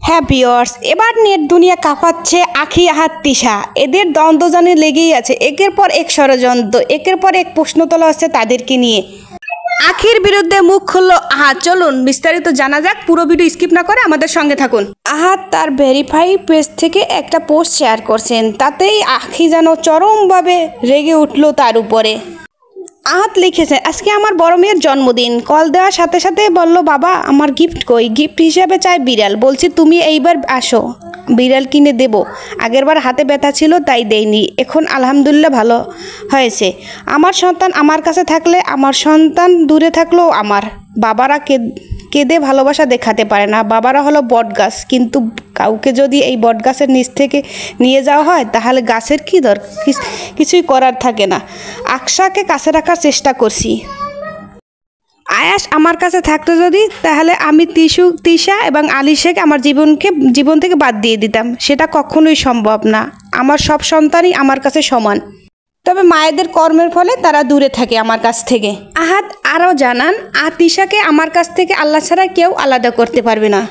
হ্যাঁ ভিউয়ার্স, এবার নেট দুনিয়া কাঁপাচ্ছে আখি আহাত তিশা। এদের দ্বন্দ্বজানি লেগেই আছে, একের পর এক ষড়যন্ত্র, একের পর এক প্রশ্ন তোলা হচ্ছে তাদেরকে নিয়ে। আখির বিরুদ্ধে মুখ খুললো আহাত। চলুন বিস্তারিত জানা যাক, পুরো ভিডিও স্কিপ না করে আমাদের সঙ্গে থাকুন। আহাত তার ভেরিফাই পেজ থেকে একটা পোস্ট শেয়ার করছেন, তাতেই আখি যেন চরমভাবে রেগে উঠল তার উপরে। আহাত লিখেছে, আজকে আমার বড় মেয়ের জন্মদিন। কল দেওয়ার সাথে সাথে বলল, বাবা আমার গিফট কই? গিফট হিসাবে চাই বিড়াল। বলছি তুমি এইবার আসো, বিড়াল কিনে দেব। আগেরবার হাতে ব্যথা ছিল তাই দেইনি, এখন আলহামদুলিল্লাহ ভালো হয়েছে। আমার সন্তান আমার কাছে থাকলে, আমার সন্তান দূরে থাকলেও আমার বাবারা কেঁদে ভালোবাসা দেখাতে পারে না। বাবারা হলো বট গাছ, কিন্তু কাউকে যদি এই বট গাছের নিচ থেকে নিয়ে যাওয়া হয় তাহলে গাছের কী দরকার, কিছুই করার থাকে না। আকশাকে কাছে রাখার চেষ্টা করছি। আয়াস আমার কাছে থাকতো যদি, তাহলে আমি তিশা এবং আলিশাকে আমার জীবন থেকে বাদ দিয়ে দিতাম। সেটা কখনোই সম্ভব না। আমার সব সন্তানই আমার কাছে সমান, তবে মায়েদের কর্মের ফলে তারা দূরে থাকে আমার কাছ থেকে। আহাত আরও জানান, তিশাকে আমার কাছ থেকে আল্লাহ ছাড়া কেউ আলাদা করতে পারবে না।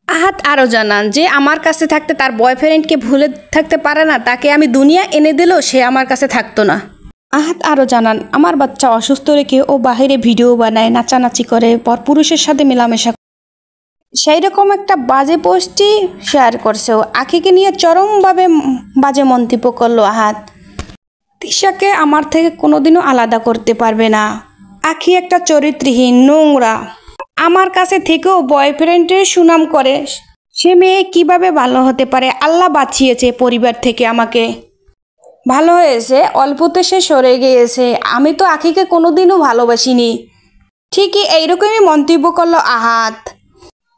আহাত আরও জানান যে আমার কাছে থাকতে তার বয়ফ্রেন্ডকে ভুলে থাকতে পারে না, তাকে আমি দুনিয়া এনে দিলেও সে আমার কাছে থাকতো না। আহাত আরও জানান, আমার বাচ্চা অসুস্থ রেখে ও বাইরে ভিডিও বানায়, নাচানাচি করে, পরপুরুষের সাথে মেলামেশা, সেই রকম একটা বাজে পোস্টই শেয়ার করছে। ও আখিকে নিয়ে চরমভাবে বাজে মন্তব্য করলো আহাত। তিশাকে আমার থেকে কোনোদিনও আলাদা করতে পারবে না। আখি একটা চরিত্রহীন, নোংরা। আমার কাছে থেকেও বয়ফ্রেন্ডের সুনাম করে, সে মেয়ে কিভাবে ভালো হতে পারে? আল্লাহ বাঁচিয়েছে পরিবার থেকে আমাকে। ভালো হয়েছে, অল্পতে সে সরে গিয়েছে। আমি তো আখিকে কোনোদিনও ভালোবাসিনি। ঠিকই এইরকমই মন্তব্য করলো আহাত।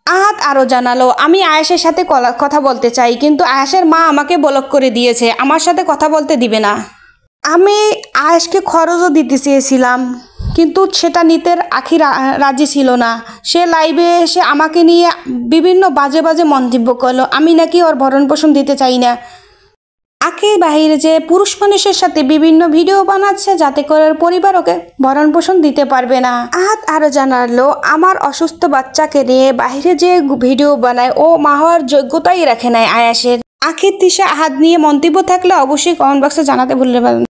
আহাত আরও জানালো, আমি আয়েশের সাথে কথা বলতে চাই, কিন্তু আয়েশের মা আমাকে ব্লক করে দিয়েছে, আমার সাথে কথা বলতে দিবে না। আমি আয়েশকে খরচও দিতে চেয়েছিলাম, কিন্তু সেটা নিতে আখি রাজি ছিল না। সে লাইভে এসে আমাকে নিয়ে বিভিন্ন বাজে বাজে মন্তব্য করলো, আমি নাকি ওর ভরণ পোষণ দিতে চাই না। আখি বাহিরে যে পুরুষ মানুষের সাথে বিভিন্ন ভিডিও বানাচ্ছে, যাতে করে পরিবার ওকে ভরণ পোষণ দিতে পারবে না। আহাত আরও জানালো, আমার অসুস্থ বাচ্চাকে নিয়ে বাইরে যে ভিডিও বানায়, ও মা হওয়ার যোগ্যতাই রাখে নাই আয়াসের। আখির তিশা আহাত নিয়ে মন্তব্য থাকলে অবশ্যই কমেন্ট বক্সে জানাতে ভুলবেন না।